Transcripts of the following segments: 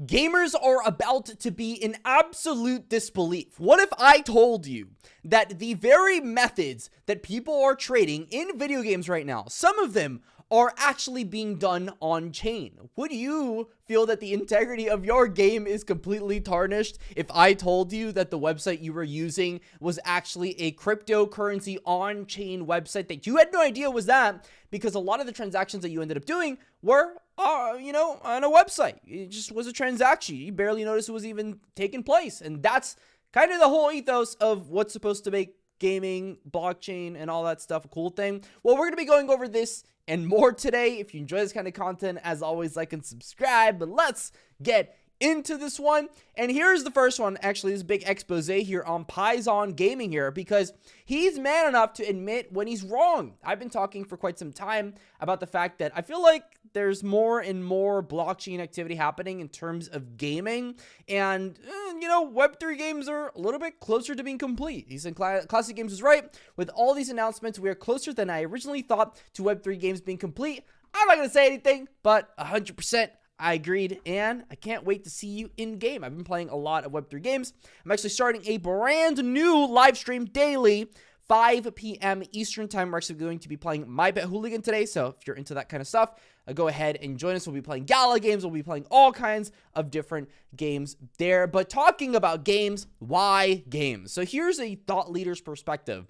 Gamers are about to be in absolute disbelief. What if I told you that the very methods that people are trading in video games right now, some of them are actually being done on chain? Would you feel that the integrity of your game is completely tarnished if I told you that the website you were using was actually a cryptocurrency on-chain website that you had no idea was that, because a lot of the transactions that you ended up doing were on a website. It just was a transaction. You barely noticed it was even taking place. And that's kind of the whole ethos of what's supposed to make gaming, blockchain, and all that stuff a cool thing. Well, we're going to be going over this and more today. If you enjoy this kind of content, as always, like and subscribe. But let's get into this one. And here's the first one. Actually, this big expose here on Python Gaming here, because he's man enough to admit when he's wrong. I've been talking for quite some time about the fact that I feel like there's more and more blockchain activity happening in terms of gaming, and Web3 games are a little bit closer to being complete. He said Classic Games was right. With all these announcements, we are closer than I originally thought to Web3 games being complete. I'm not going to say anything, but 100% I agreed, and I can't wait to see you in game. I've been playing a lot of Web3 games. I'm actually starting a brand new live stream daily, 5 p.m. Eastern time. We're actually going to be playing My Bet Hooligan today, so if you're into that kind of stuff, go ahead and join us. We'll be playing gala games. We'll be playing all kinds of different games there. But talking about games, why games? So here's a thought leader's perspective.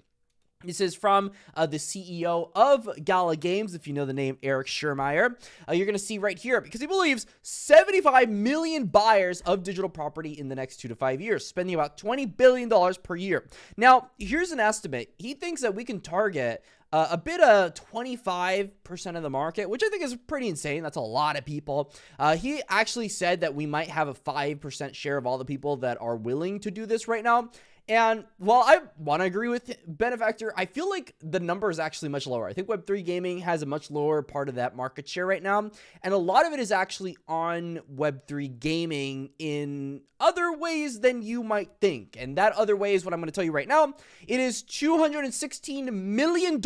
This is from the CEO of Gala Games, if you know the name Eric Schurmeyer. You're going to see right here, because he believes 75 million buyers of digital property in the next 2 to 5 years, spending about $20 billion per year. Now, here's an estimate. He thinks that we can target a bit of 25% of the market, which I think is pretty insane. That's a lot of people. He actually said that we might have a 5% share of all the people that are willing to do this right now. And while I want to agree with Benefactor, I feel like the number is actually much lower. I think Web3 gaming has a much lower part of that market share right now. And a lot of it is actually on Web3 gaming in other ways than you might think. And that other way is what I'm going to tell you right now. It is $216 million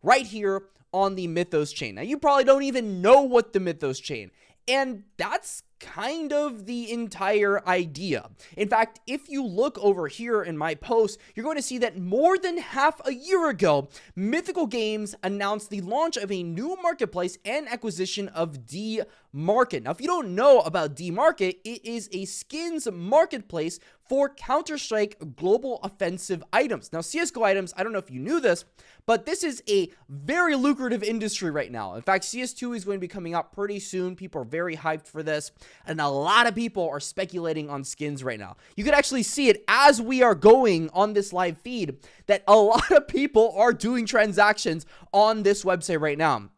right here on the Mythos Chain. Now, you probably don't even know what the Mythos Chain, and that's kind of the entire idea. In fact, if you look over here in my post, you're going to see that more than half a year ago, Mythical Games announced the launch of a new marketplace and acquisition of D-Market. Now, if you don't know about D-Market, it is a skins marketplace for Counter-Strike Global Offensive items. Now, CSGO items, I don't know if you knew this, but this is a very lucrative industry right now. In fact, CS2 is going to be coming out pretty soon. People are very hyped for this, and a lot of people are speculating on skins right now. You can actually see it as we are going on this live feed, that a lot of people are doing transactions on this website right now.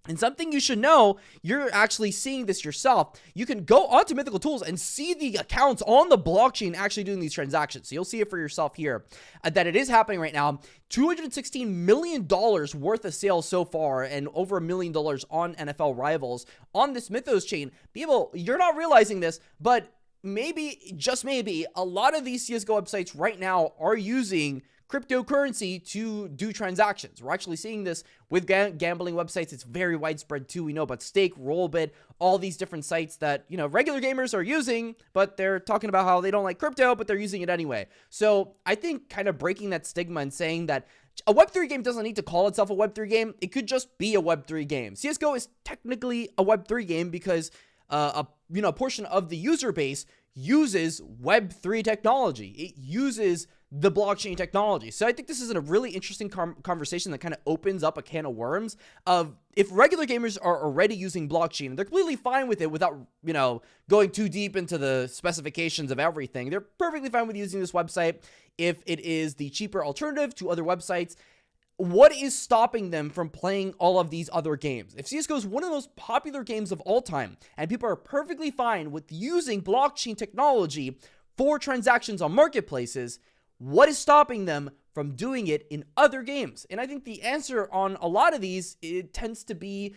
And something you should know, you're actually seeing this yourself. You can go onto Mythical Tools and see the accounts on the blockchain actually doing these transactions. So you'll see it for yourself here, that it is happening right now. $216 million worth of sales so far, and over $1 million on NFL Rivals on this Mythos Chain. People, you're not realizing this, but maybe, just maybe, a lot of these CSGO websites right now are using cryptocurrency to do transactions. We're actually seeing this with gambling websites. It's very widespread too. We know about Stake, Rollbit, all these different sites that, regular gamers are using, but they're talking about how they don't like crypto, but they're using it anyway. So I think kind of breaking that stigma and saying that a Web3 game doesn't need to call itself a Web3 game. It could just be a Web3 game. CSGO is technically a Web3 game because a portion of the user base uses Web3 technology. It uses the blockchain technology. So I think this is a really interesting conversation that kind of opens up a can of worms of, if regular gamers are already using blockchain, they're completely fine with it without, going too deep into the specifications of everything. They're perfectly fine with using this website if it is the cheaper alternative to other websites. What is stopping them from playing all of these other games? If CSGO is one of the most popular games of all time, and people are perfectly fine with using blockchain technology for transactions on marketplaces, what is stopping them from doing it in other games? And I think the answer on a lot of these, it tends to be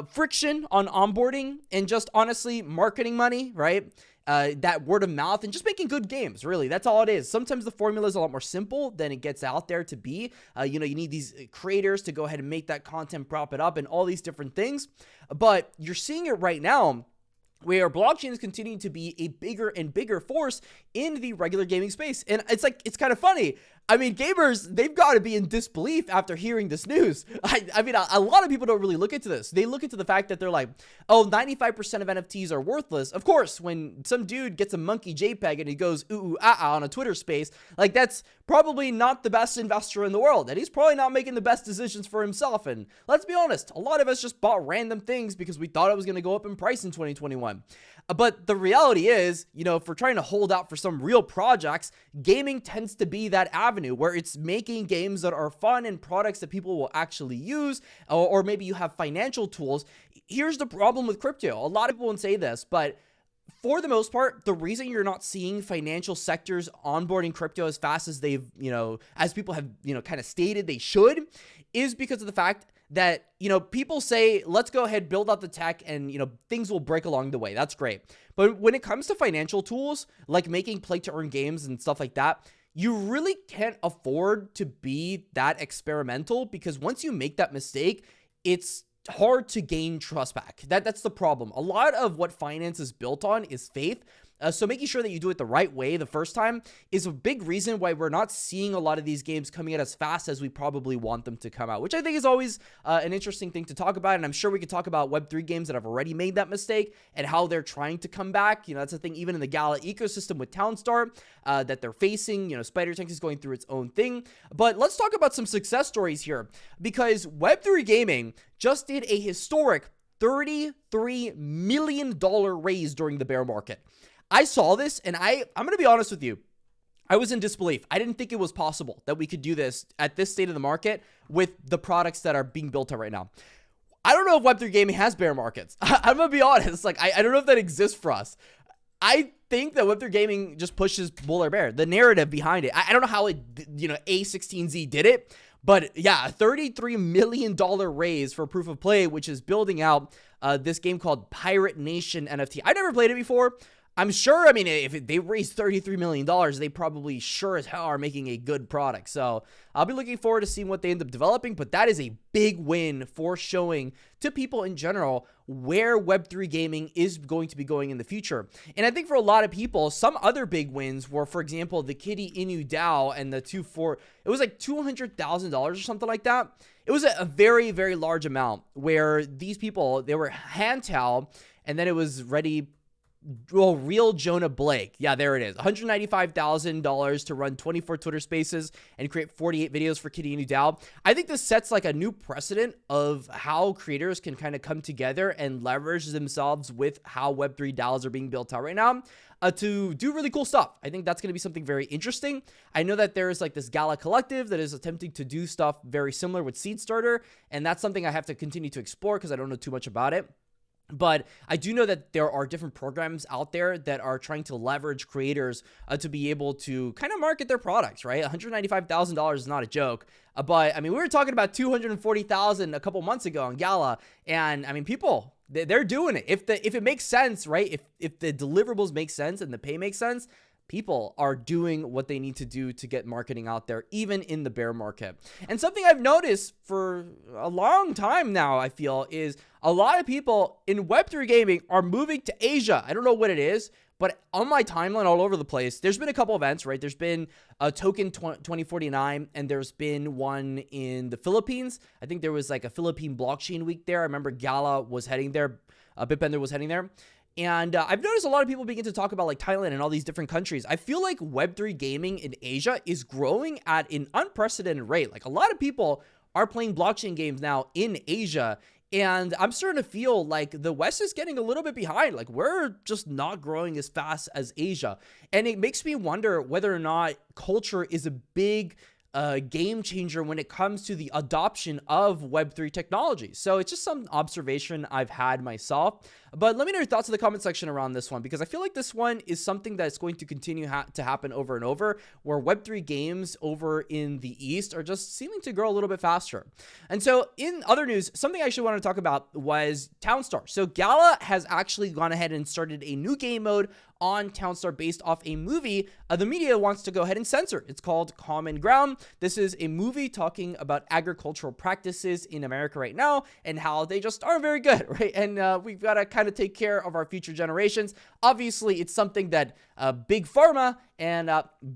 friction on onboarding and just honestly marketing money, right? That word of mouth and just making good games, really. That's all it is. Sometimes the formula is a lot more simple than it gets out there to be. You need these creators to go ahead and make that content, prop it up, and all these different things. But you're seeing it right now. where blockchain is continuing to be a bigger and bigger force in the regular gaming space. And it's kind of funny. I mean, gamers, they've got to be in disbelief after hearing this news. I mean, a lot of people don't really look into this. They look into the fact that they're like, oh, 95% of NFTs are worthless. Of course, when some dude gets a monkey JPEG and he goes, ooh, ooh, ah, ah on a Twitter space, like that's probably not the best investor in the world. And he's probably not making the best decisions for himself. And let's be honest, a lot of us just bought random things because we thought it was going to go up in price in 2021. But the reality is, you know, if we're trying to hold out for some real projects, gaming tends to be that avenue where it's making games that are fun and products that people will actually use, or maybe you have financial tools. Here's the problem with crypto. A lot of people won't say this, but for the most part, the reason you're not seeing financial sectors onboarding crypto as fast as they've, you know, as people have, you know, kind of stated they should, is because of the fact that, you know, people say, let's go ahead, build out the tech and, you know, things will break along the way. That's great. But when it comes to financial tools, like making play to earn games and stuff like that, you really can't afford to be that experimental, because once you make that mistake, it's hard to gain trust back. That's the problem. A lot of what finance is built on is faith. So making sure that you do it the right way the first time is a big reason why we're not seeing a lot of these games coming out as fast as we probably want them to come out, which I think is always an interesting thing to talk about. And I'm sure we could talk about Web3 games that have already made that mistake and how they're trying to come back. You know, that's the thing, even in the Gala ecosystem with Townstar that they're facing. You know, Spider Tank is going through its own thing. But let's talk about some success stories here, because Web3 gaming just did a historic $33 million raise during the bear market. I saw this and I'm going to be honest with you. I was in disbelief. I didn't think it was possible that we could do this at this state of the market with the products that are being built out right now. I don't know if Web3 gaming has bear markets. I'm going to be honest. Like, I don't know if that exists for us. I think that Web3 gaming just pushes bull or bear, the narrative behind it. I don't know how it, you know, A16Z did it, but yeah, a $33 million raise for proof of play, which is building out this game called Pirate Nation NFT. I never played it before. I'm sure, I mean, if they raised $33 million, they probably sure as hell are making a good product. So I'll be looking forward to seeing what they end up developing, but that is a big win for showing to people in general where Web3 gaming is going to be going in the future. And I think for a lot of people, some other big wins were, for example, the Kitty Inu DAO and the it was like $200,000 or something like that. It was a very, very large amount where these people, they were hand towel, and then it was ready. Well, real Jonah Blake. Yeah, there it is. $195,000 to run 24 Twitter spaces and create 48 videos for Kitty Inu DAO. I think this sets like a new precedent of how creators can kind of come together and leverage themselves with how Web3 DAOs are being built out right now to do really cool stuff. I think that's going to be something very interesting. I know that there is like this Gala collective that is attempting to do stuff very similar with Seed Starter, and that's something I have to continue to explore because I don't know too much about it. But I do know that there are different programs out there that are trying to leverage creators to be able to kind of market their products, right? $195,000 is not a joke. But I mean, we were talking about $240,000 a couple months ago on Gala. And I mean, people, they're doing it. If it makes sense, right? If the deliverables make sense and the pay makes sense, people are doing what they need to do to get marketing out there, even in the bear market. And something I've noticed for a long time now, I feel, is a lot of people in Web3 gaming are moving to Asia. I don't know what it is, but on my timeline all over the place, there's been a couple events, right? There's been a Token 2049, and there's been one in the Philippines. I think there was like a Philippine blockchain week there. I remember Gala was heading there. Bitbender was heading there. And I've noticed a lot of people begin to talk about like Thailand and all these different countries. I feel like Web3 gaming in Asia is growing at an unprecedented rate. Like a lot of people are playing blockchain games now in Asia. And I'm starting to feel like the West is getting a little bit behind. Like we're just not growing as fast as Asia. And it makes me wonder whether or not culture is a big game changer when it comes to the adoption of Web3 technology. So it's just some observation I've had myself. But let me know your thoughts in the comment section around this one, because I feel like this one is something that's going to continue to happen over and over, where Web3 games over in the East are just seeming to grow a little bit faster. And so in other news, something I actually wanted to talk about was Townstar. So Gala has actually gone ahead and started a new game mode on Townstar based off a movie the media wants to go ahead and censor. It's called Common Ground. This is a movie talking about agricultural practices in America right now and how they just aren't very good, right? And we've got to kind of take care of our future generations. Obviously, it's something that big pharma and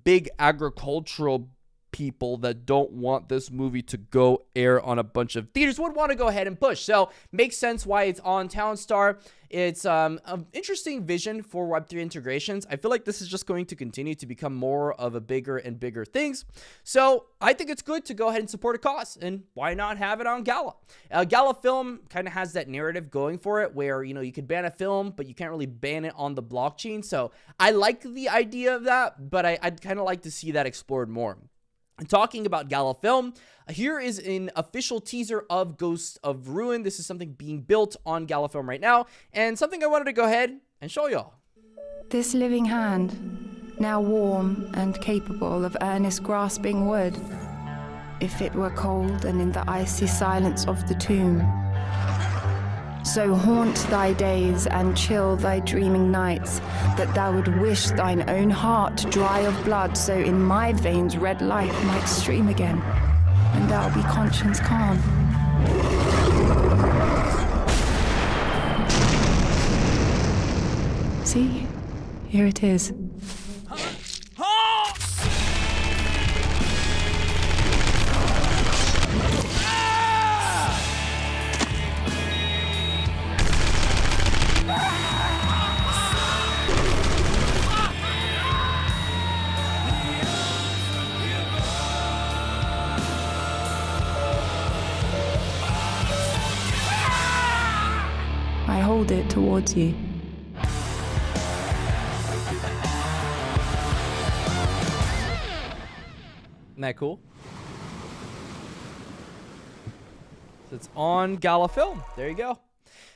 big agricultural people that don't want this movie to go air on a bunch of theaters would want to go ahead and push. So makes sense why it's on Townstar. It's an interesting vision for Web3 integrations. I feel like this is just going to continue to become more of a bigger and bigger things. So I think it's good to go ahead and support a cause, and why not have it on Gala? Gala Film kind of has that narrative going for it where, you know, you could ban a film, but you can't really ban it on the blockchain. So I like the idea of that, but I'd kind of like to see that explored more. And talking about Gala Film, here is an official teaser of Ghosts of Ruin. This is something being built on Gala Film right now, and something I wanted to go ahead and show y'all. This living hand, now warm and capable of earnest grasping wood, if it were cold and in the icy silence of the tomb. So haunt thy days and chill thy dreaming nights, that thou would wish thine own heart dry of blood, so in my veins red life might stream again, and thou be conscience calm. See, here it is. I hold it towards you. Isn't that cool? So it's on Gala Film. There you go.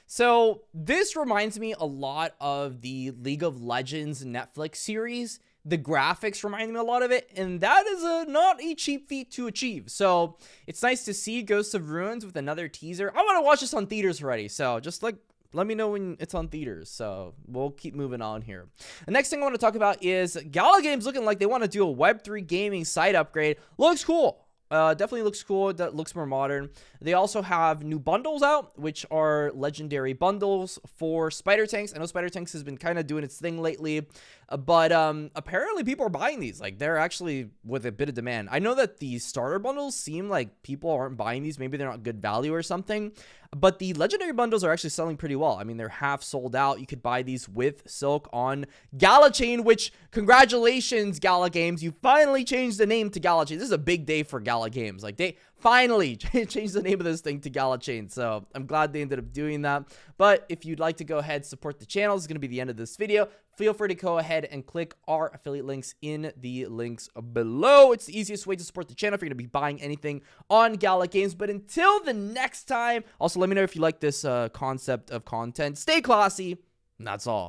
So this reminds me a lot of the League of Legends Netflix series. The graphics remind me a lot of it, and that is not a cheap feat to achieve. So it's nice to see Ghosts of Ruins with another teaser. I want to watch this on theaters already, so just like let me know when it's on theaters. So we'll keep moving on here. The next thing I want to talk about is Gala Games looking like they want to do a Web3 gaming site upgrade. Looks cool. Definitely looks cool. That looks more modern. They also have new bundles out, which are legendary bundles for Spider Tanks. I know Spider Tanks has been kind of doing its thing lately, but apparently people are buying these. Like, they're actually with a bit of demand. I know that the starter bundles seem like people aren't buying these. Maybe they're not good value or something, but the legendary bundles are actually selling pretty well. I mean, they're half sold out. You could buy these with Silk on Gala Chain, which, congratulations, Gala Games. You finally changed the name to Gala Chain. This is a big day for Gala Games. Like, they finally changed the name of this thing to Gala Chain. So I'm glad they ended up doing that. But if you'd like to go ahead and support the channel, this is going to be the end of this video. Feel free to go ahead and click our affiliate links in the links below. It's the easiest way to support the channel if you're going to be buying anything on Gala Games. But until the next time, also let me know if you like this concept of content. Stay classy, and that's all.